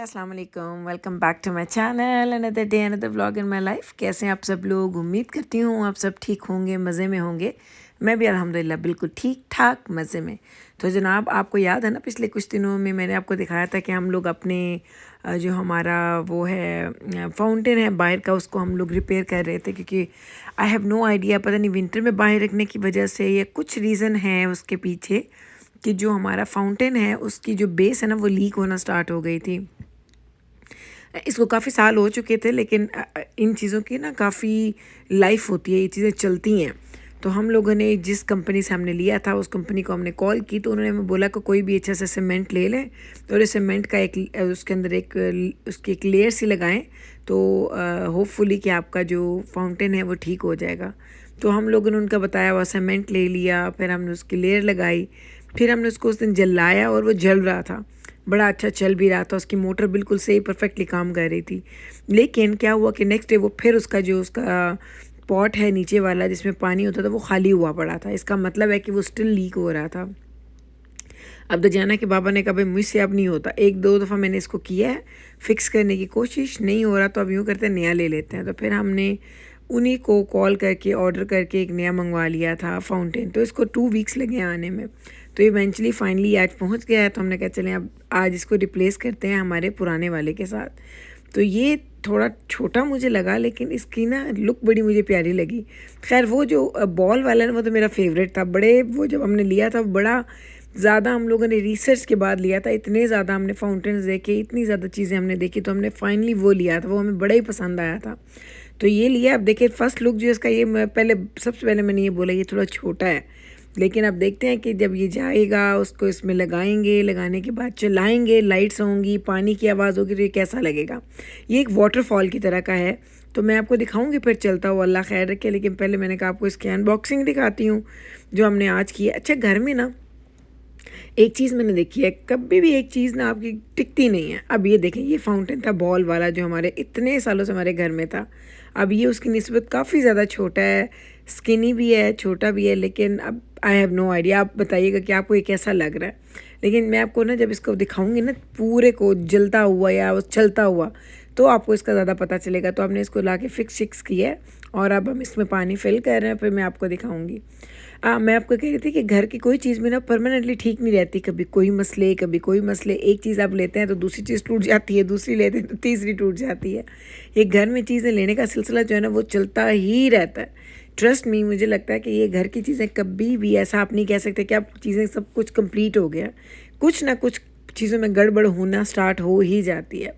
अस्सलाम वालेकुम, welcome back to my channel, another day another vlog in my life. कैसे हैं आप सब लोग? उम्मीद करती हूँ आप सब ठीक होंगे, मज़े में होंगे। मैं भी अल्हम्दुलिल्लाह बिल्कुल ठीक ठाक मज़े में। तो जनाब, आपको याद है ना, पिछले कुछ दिनों में मैंने आपको दिखाया था कि हम लोग अपने जो हमारा वो है फाउंटेन है बाहर का, उसको हम लोग रिपेयर कर रहे थे, क्योंकि आई हैव नो आइडिया, पता नहीं विंटर में बाहर रखने की वजह से या कुछ रीज़न है उसके पीछे, कि जो हमारा फाउंटेन है उसकी जो बेस है ना वो लीक होना स्टार्ट हो गई थी। इसको काफ़ी साल हो चुके थे, लेकिन इन चीज़ों की ना काफ़ी लाइफ होती है, ये चीज़ें चलती हैं। तो हम लोगों ने जिस कंपनी से हमने लिया था उस कंपनी को हमने कॉल की, तो उन्होंने हमें बोला कि कोई भी अच्छा सा सीमेंट ले लें और इस सीमेंट का एक उसके अंदर उसकी एक लेयर सी लगाएं, तो होपफुली कि आपका जो फाउंटेन है वो ठीक हो जाएगा। तो हम लोगों ने उनका बताया हुआ सीमेंट ले लिया, फिर हमने उसकी लेयर लगाई, फिर हमने उसको उस दिन जलाया और वो जल रहा था, बड़ा अच्छा चल भी रहा था, उसकी मोटर बिल्कुल सही परफेक्टली काम कर रही थी। लेकिन क्या हुआ कि नेक्स्ट डे वो फिर उसका पॉट है नीचे वाला जिसमें पानी होता था वो खाली हुआ पड़ा था। इसका मतलब है कि वो स्टिल लीक हो रहा था। अब तो जाना कि बाबा ने कहा भाई मुझसे अब नहीं होता, एक दो दफ़ा मैंने इसको किया है, फिक्स करने की कोशिश नहीं हो रहा, तो अब यूँ करते हैं नया ले लेते हैं। तो फिर हमने उन्हीं को कॉल करके ऑर्डर करके एक नया मंगवा लिया था फाउंटेन। तो इसको 2 वीक्स लगे आने में, तो इवेंचुअली फाइनली आज पहुंच गया है। तो हमने कहा चलें अब आज इसको रिप्लेस करते हैं हमारे पुराने वाले के साथ। तो ये थोड़ा छोटा मुझे लगा, लेकिन इसकी ना लुक बड़ी मुझे प्यारी लगी। खैर वो जो बॉल वाला है वो तो मेरा फेवरेट था, बड़े वो जब हमने लिया था बड़ा ज़्यादा हम लोगों ने रिसर्च के बाद लिया था, इतने ज़्यादा हमने फाउंटेन्स देखे, इतनी ज़्यादा चीज़ें हमने देखी, तो हमने फाइनली वो लिया था, वो हमें बड़ा ही पसंद आया था। तो ये लिया। अब देखिए फ़र्स्ट लुक जो इसका, ये मैं सबसे पहले मैंने ये बोला ये थोड़ा छोटा है, लेकिन अब देखते हैं कि जब ये जाएगा उसको इसमें लगाएंगे, लगाने के बाद चलाएंगे, लाइट्स होंगी, पानी की आवाज़ होगी, तो ये कैसा लगेगा। ये एक वाटरफॉल की तरह का है, तो मैं आपको दिखाऊंगी फिर चलता हुआ, अल्लाह खैर रखे। लेकिन पहले मैंने कहा आपको इसकी अनबॉक्सिंग दिखाती हूँ जो हमने आज की है। अच्छा, घर में ना एक चीज़ मैंने देखी है, कभी भी एक चीज़ ना आपकी टिकती नहीं है। अब ये देखें, ये फाउंटेन था बॉल वाला जो हमारे इतने सालों से हमारे घर में था। अब ये उसकी निस्बत काफ़ी ज़्यादा छोटा है, स्किनी भी है, छोटा भी है, लेकिन अब आई हैव नो आइडिया। आप बताइएगा कि आपको ये कैसा लग रहा है। लेकिन मैं आपको ना जब इसको दिखाऊंगी ना पूरे को जलता हुआ या चलता हुआ, तो आपको इसका ज़्यादा पता चलेगा। तो आपने इसको ला के फिक्स किया है और अब हम इसमें पानी फिल कर रहे हैं, फिर मैं आपको दिखाऊंगी। मैं आपको कह रही थी कि घर की कोई चीज़ भी ना परमानेंटली ठीक नहीं रहती, कभी कोई मसले कभी कोई मसले। एक चीज़ आप लेते हैं तो दूसरी चीज़ टूट जाती है, दूसरी लेते हैं तो तीसरी टूट जाती है। ये घर में चीज़ें लेने का सिलसिला जो है ना वो चलता ही रहता है। ट्रस्ट मी, मुझे लगता है कि ये घर की चीज़ें कभी भी ऐसा आप नहीं कह सकते कि आप चीज़ें सब कुछ कंप्लीट हो गया, कुछ ना कुछ चीज़ों में गड़बड़ होना स्टार्ट हो ही जाती है।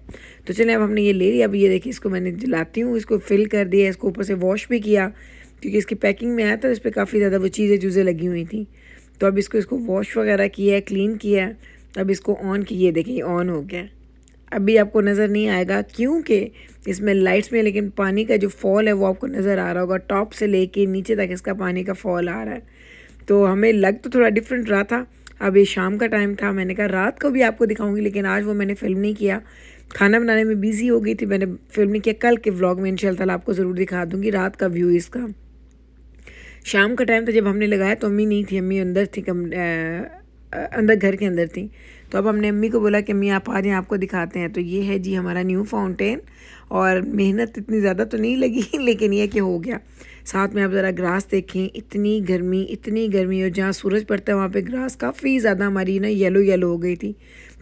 तो चलें, अब हमने ये ले लिया। अब ये देखिए इसको मैंने जलाती हूँ, इसको फिल कर दिया, इसको ऊपर से वॉश भी किया, क्योंकि इसकी पैकिंग में आया था इस पर काफ़ी ज़्यादा वो चीज़ें लगी हुई थी। तो अब इसको वॉश वगैरह किया है, क्लीन किया है। अब इसको ऑन किए, देखिए ऑन हो गया। अभी आपको नज़र नहीं आएगा क्योंकि इसमें लाइट्स में, लेकिन पानी का जो फॉल है वो आपको नज़र आ रहा होगा, टॉप से लेके नीचे तक इसका पानी का फॉल आ रहा है। तो हमें लग तो थोड़ा डिफरेंट रहा था। अब ये शाम का टाइम था, मैंने कहा रात को भी आपको दिखाऊंगी, लेकिन आज वो मैंने फ़िल्म नहीं किया, खाना बनाने में बिज़ी हो गई थी, मैंने फ़िल्म नहीं किया। कल के व्लॉग में इंशाल्लाह आपको ज़रूर दिखा दूँगी रात का व्यू इसका। शाम का टाइम था जब हमने लगाया, तो अम्मी नहीं थी, अम्मी अंदर थी, अंदर घर के अंदर थी। तो अब हमने अम्मी को बोला कि अम्मी आप आ जाएं, आपको दिखाते हैं। तो ये है जी हमारा न्यू फाउंटेन, और मेहनत इतनी ज़्यादा तो नहीं लगी लेकिन ये कि हो गया। साथ में आप ज़रा ग्रास देखें, इतनी गर्मी, और जहाँ सूरज पड़ता है वहाँ पे ग्रास काफ़ी ज़्यादा हमारी ना येलो येलो हो गई थी,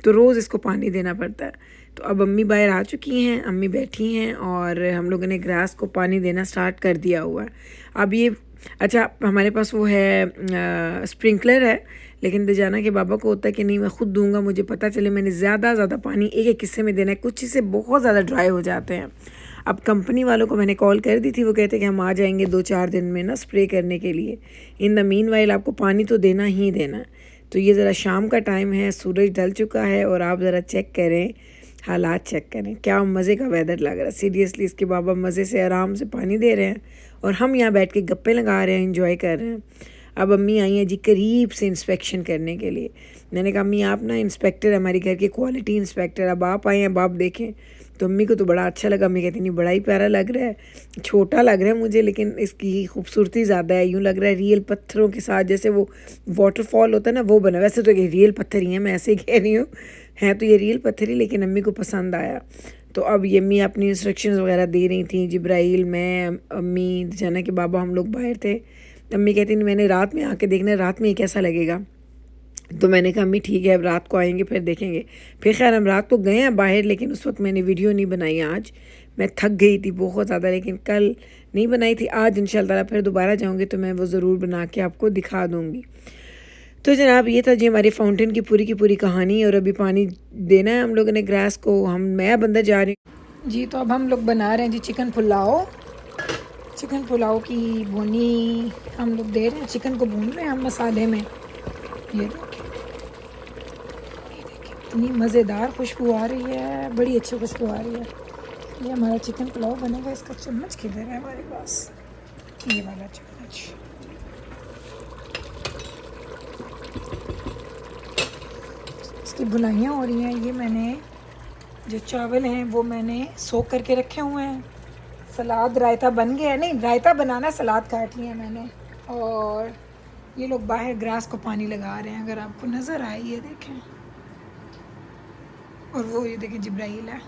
तो रोज़ इसको पानी देना पड़ता है। तो अब अम्मी बाहर आ चुकी हैं, अम्मी बैठी हैं और हम लोगों ने ग्रास को पानी देना स्टार्ट कर दिया हुआ है। अब ये अच्छा, हमारे पास वो है स्प्रिंकलर है, लेकिन दजाना के बाबा को होता है कि नहीं मैं ख़ुद दूंगा, मुझे पता चले मैंने ज़्यादा पानी एक एक हिस्से में देना है, कुछ हिस्से बहुत ज़्यादा ड्राई हो जाते हैं। अब कंपनी वालों को मैंने कॉल कर दी थी, वो कहते हैं कि हम आ जाएंगे 2-4 दिन में ना स्प्रे करने के लिए। इन द मीन वाइल आपको पानी तो देना ही देना है। तो ये ज़रा शाम का टाइम है, सूरज ढल चुका है, और आप ज़रा चेक करें, हालात चेक करें, क्या मज़े का वेदर लग रहा है। सीरियसली इसके बाबा मज़े से आराम से पानी दे रहे हैं और हम यहाँ बैठ के गप्पे लगा रहे हैं, इंजॉय कर रहे हैं। अब अम्मी आई हैं जी करीब से इंस्पेक्शन करने के लिए। मैंने कहा अम्मी आप ना इंस्पेक्टर, हमारी घर के क्वालिटी इंस्पेक्टर, अब आप आए हैं, अब आप देखें। तो अम्मी को तो बड़ा अच्छा लगा। अम्मी कहती नहीं बड़ा ही प्यारा लग रहा है, छोटा लग रहा है मुझे लेकिन इसकी खूबसूरती ज़्यादा है, यूँ लग रहा है रियल पत्थरों के साथ जैसे वो वाटरफॉल होता है ना वो बना। वैसे तो ये रियल पत्थर ही हैं, मैं ऐसे ही कह रही हूँ, हैं तो ये रियल पत्थर ही, लेकिन अम्मी को पसंद आया। तो अब ये अम्मी अपनी इंस्ट्रक्शंस वगैरह दे रही थी, जिब्राइल, मैं, अम्मी, जाना के बाबा, हम लोग बाहर थे। अम्मी कहती नहीं मैंने रात में आके देखना है रात में ये कैसा लगेगा। तो मैंने कहा अम्मी ठीक है अब रात को आएंगे फिर देखेंगे। फिर खैर हम रात को गए हैं बाहर, लेकिन उस वक्त मैंने वीडियो नहीं बनाई। आज मैं थक गई थी बहुत ज़्यादा, लेकिन कल नहीं बनाई थी। आज इंशाल्लाह ताला फिर दोबारा जाऊँगी तो मैं वो ज़रूर बना के आपको दिखा दूँगी। तो जनाब ये था जी हमारी फाउंटेन की पूरी कहानी। और अभी पानी देना है हम लोगों ने ग्रास को। मैं अंदर जा रही हूँ जी। तो अब हम लोग बना रहे हैं जी चिकन पुलाव। चिकन पुलाव की भुनी हम लोग दे रहे हैं, चिकन को भून रहे हैं हम मसाले में। ये देखिए इतनी मज़ेदार खुशबू आ रही है, बड़ी अच्छी खुशबू आ रही है। ये हमारा चिकन पुलाव बनेगा। इसका चम्मच किधर है हमारे पास, ये वाला चम्मच। इसकी बुनाइयाँ हो रही हैं। ये मैंने जो चावल हैं वो मैंने सोख करके रखे हुए हैं। सलाद रायता बन गया है, नहीं रायता बनाना, सलाद काट लिया मैंने। और ये लोग बाहर ग्रास को पानी लगा रहे हैं, अगर आपको नज़र आए ये देखें। और वो ये देखें जिब्राइल है।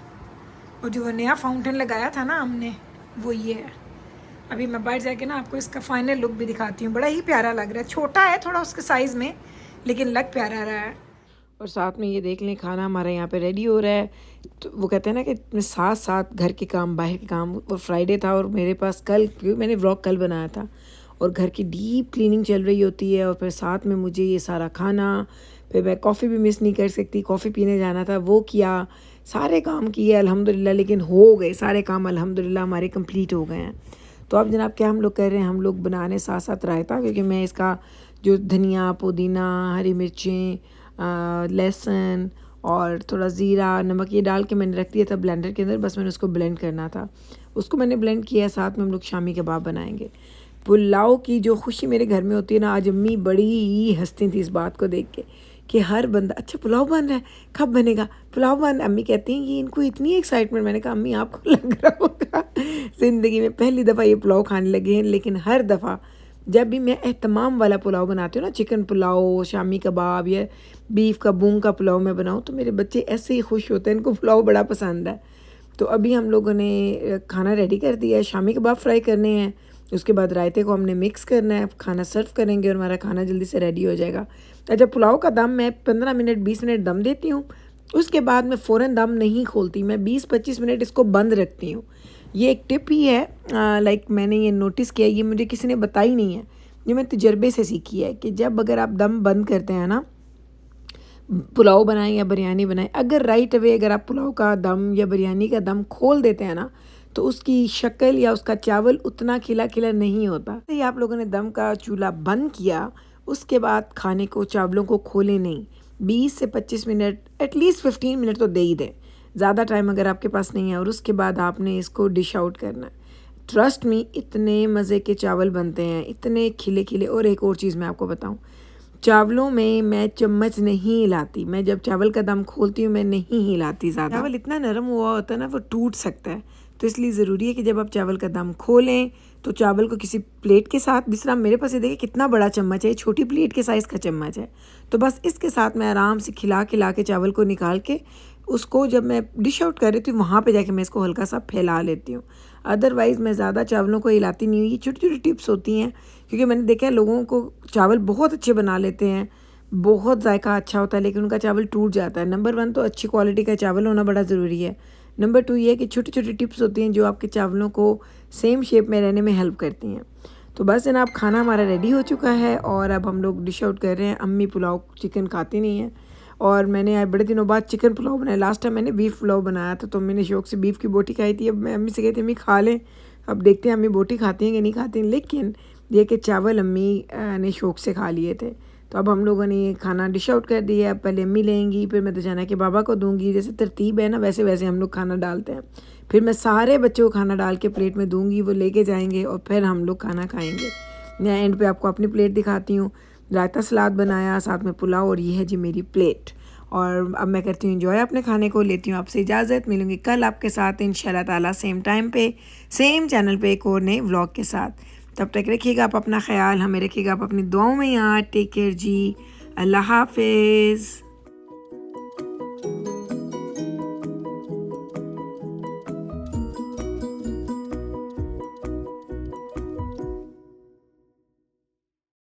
और जो वो नया फाउंटेन लगाया था ना हमने वो ये है। अभी मैं बाहर जाके ना आपको इसका फाइनल लुक भी दिखाती हूँ। बड़ा ही प्यारा लग रहा है, छोटा है थोड़ा उसके साइज़ में लेकिन लग प्यारा रहा है। और साथ में ये देख लें खाना हमारा यहाँ पे रेडी हो रहा है। तो वो कहते हैं ना कि साथ साथ घर के काम बाहर के काम। और फ्राइडे था और मेरे पास कल, क्योंकि मैंने व्लॉग कल बनाया था, और घर की डीप क्लीनिंग चल रही होती है। और फिर साथ में मुझे ये सारा खाना, फिर मैं कॉफ़ी भी मिस नहीं कर सकती, कॉफ़ी पीने जाना था वो किया, सारे काम किए अल्हम्दुलिल्लाह। लेकिन हो गए सारे काम अल्हम्दुलिल्लाह, हमारे कंप्लीट हो गए हैं। तो अब जनाब क्या हम लोग कर रहे हैं, हम लोग बना रहे साथ साथ रायता। क्योंकि मैं इसका जो धनिया, पुदीना, हरी मिर्चें, लहसुन और थोड़ा ज़ीरा, नमक ये डाल के मैंने रख दिया था ब्लेंडर के अंदर। बस मैंने उसको ब्लेंड करना था, उसको मैंने ब्लेंड किया। साथ में हम लोग शामी कबाब बनाएंगे। पुलाव की जो खुशी मेरे घर में होती है ना, आज अम्मी बड़ी ही हंसती थी इस बात को देख के कि हर बंदा अच्छा पुलाव बन रहा है, कब बनेगा पुलाव बन। अम्मी कहती हैं कि इनको इतनी एक्साइटमेंट। मैंने कहा अम्मी आपको लग रहा होगा ज़िंदगी में पहली दफ़ा ये पुलाव खाने लगे हैं। लेकिन हर दफ़ा जब भी मैं एहतमाम वाला पुलाव बनाती हूँ ना, चिकन पुलाव, शामी कबाब या बीफ का बूंग का पुलाव मैं बनाऊँ, तो मेरे बच्चे ऐसे ही खुश होते हैं, इनको पुलाव बड़ा पसंद है। तो अभी हम लोगों ने खाना रेडी कर दिया है, शामी कबाब फ्राई करने हैं। उसके बाद रायते को हमने मिक्स करना है, खाना सर्व करेंगे और हमारा खाना जल्दी से रेडी हो जाएगा। अच्छा पुलाव का दम मैं 15 मिनट 20 मिनट दम देती हूँ, उसके बाद मैं फ़ौरन दम नहीं खोलती, मैं 20-25 मिनट इसको बंद रखती हूँ। ये एक टिप ही है, लाइक मैंने ये नोटिस किया, ये मुझे किसी ने बताई नहीं है, ये मैं तजर्बे से सीखी है कि जब अगर आप दम बंद करते हैं ना, पुलाव बनाएं या बिरयानी बनाएं, अगर राइट अवे अगर आप पुलाव का दम या बिरयानी का दम खोल देते हैं ना, तो उसकी शक्ल या उसका चावल उतना खिला खिला नहीं होता। तो आप लोगों ने दम का चूल्हा बंद किया, उसके बाद खाने को, चावलों को खोलें नहीं, 20 से 25 मिनट, एटलीस्ट 15 मिनट तो दे ही दें, ज़्यादा टाइम अगर आपके पास नहीं है। और उसके बाद आपने इसको डिश आउट करना है। ट्रस्ट मी, इतने मज़े के चावल बनते हैं, इतने खिले खिले। और एक और चीज़ मैं आपको बताऊँ, चावलों में मैं चम्मच नहीं हिलाती। मैं जब चावल का दम खोलती हूँ मैं नहीं हिलाती ज़्यादा। चावल इतना नरम हुआ होता है ना, वो टूट सकता है। तो इसलिए ज़रूरी है कि जब आप चावल का दम खोलें तो चावल को किसी प्लेट के साथ, जिस तरह मेरे पास ये देखिए कितना बड़ा चम्मच है, छोटी प्लेट के साइज़ का चम्मच है, तो बस इसके साथ मैं आराम से खिला के चावल को निकाल के उसको जब मैं डिश आउट कर रही थी वहाँ पे जाके मैं इसको हल्का सा फैला लेती हूँ। अदरवाइज़ मैं ज़्यादा चावलों को हिलाती नहीं हूँ। ये छोटी छोटी टिप्स होती हैं, क्योंकि मैंने देखा है लोगों को चावल बहुत अच्छे बना लेते हैं, बहुत जायका अच्छा होता है, लेकिन उनका चावल टूट जाता है। नंबर 1 तो अच्छी क्वालिटी का चावल होना बड़ा ज़रूरी है। नंबर 2 ये है कि छोटी छोटी टिप्स होती हैं जो आपके चावलों को सेम शेप में रहने में हेल्प करती हैं। तो बस जनाब खाना हमारा रेडी हो चुका है और अब हम लोग डिश आउट कर रहे हैं। अम्मी पुलाव चिकन खाती नहीं है और मैंने आज बड़े दिनों बाद चिकन पुलाव बनाया। लास्ट टाइम मैंने बीफ पुलाव बनाया था, तो मैंने शौक से बीफ की बोटी खाई थी। अब मैं अम्मी से कहती अम्मी खा लें, अब देखते हैं अम्मी बोटी खाती हैं कि नहीं खाती हैं। लेकिन ये कि चावल अम्मी ने शौक से खा लिए थे। तो अब हम लोगों ने ये खाना डिश आउट कर दिया। अब पहले अम्मी लेंगी, फिर मैं तो जाना कि बाबा को दूंगी। जैसे तरतीब है ना, वैसे वैसे हम लोग खाना डालते हैं। फिर मैं सारे बच्चों को खाना डाल के प्लेट में दूंगी, वो लेके जाएंगे और फिर हम लोग खाना खाएंगे। मैं एंड पे आपको अपनी प्लेट दिखाती हूँ। रायता सलाद बनाया, साथ में पुलाव, और ये है जी मेरी प्लेट। और अब मैं करती हूँ एंजॉय अपने खाने को, लेती हूँ आपसे इजाज़त। मिलूँगी कल आपके साथ इंशाल्लाह ताला सेम टाइम पे सेम चैनल पे एक और नए व्लॉग के साथ। तब तक रखिएगा आप अपना ख्याल, हमें रखिएगा आप अपनी दुआओं में याद। टेक केयर जी, अल्लाह हाफिज़।